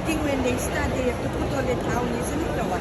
think when they start, they have to put on the towel, isn't it, or what?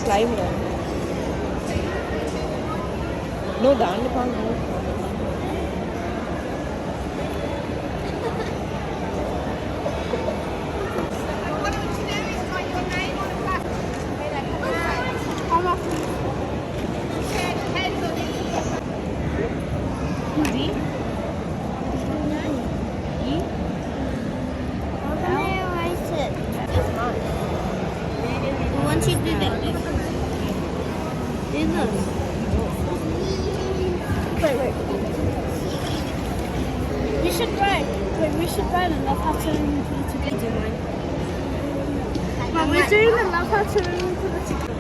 Slime lang. No, daan pa mo. Once you do that, do this. Wait. We should write. Wait, we should write a love pattern for the together one. Mom, we're doing the love pattern for the together.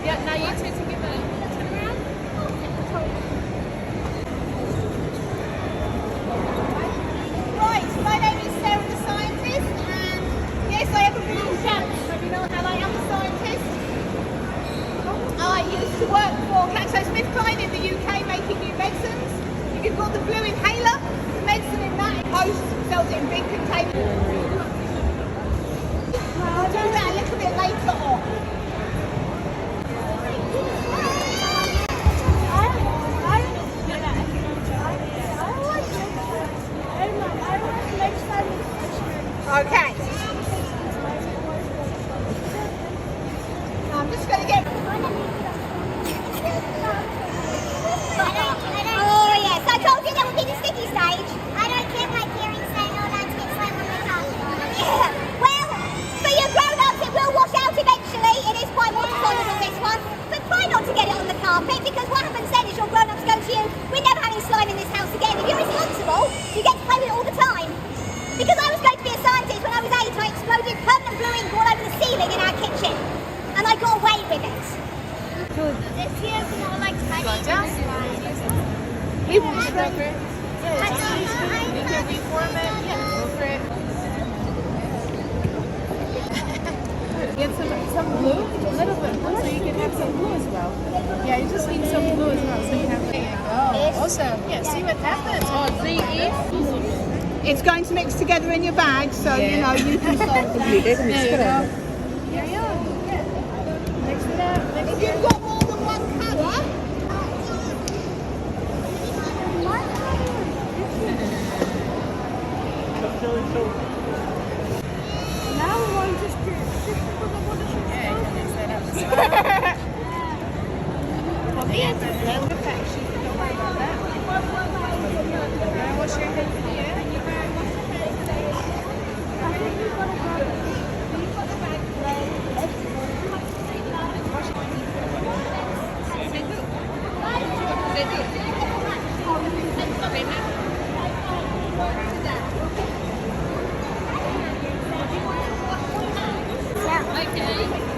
Yeah, now you two together. Turn around. Right, so my name is Sarah the Scientist, and yes, I have a real chance. So you know how I am a scientist. I used to work for GlaxoSmithKline in the UK making new medicines. You can call the blue inhaler. The medicine in that post sells it in big containers. I'll do that a little bit later on. Okay. I'm just going to get... Oh yes, I told you there would be the sticky stage. I don't get like hearing saying, oh, that's get slime on my carpet. Yeah. Well, for your grown-ups it will wash out eventually. It is quite water soluble, this one. But try not to get it on the carpet, because what happens then is your grown-ups go to you, we're never having slime in this house again. If you're responsible, you get to play with it all the time. Because I was going to be a scientist when I was 8, I exploded permanent blue ink all over the ceiling in our kitchen. And I got away with it. This here's more like tiny slime. You want to rub it? Yeah, you can reform it. Yeah, go for it. Get some glue, a little bit of glue, so you can have some glue as well. Yeah, you just need some glue as well, so you have. There you go. Awesome. Yeah, see what happens. Oh, see It's going to mix together in your bag, so you know you can solve the mix. There you go. Here you go. Mix it up. If you've got more than one colour, Now we want to just put the water should Yeah, you can mix that up as well. Well, yeah, that's the fact sheet. Don't worry about that. Wash your hands in the air. Yeah. Okay.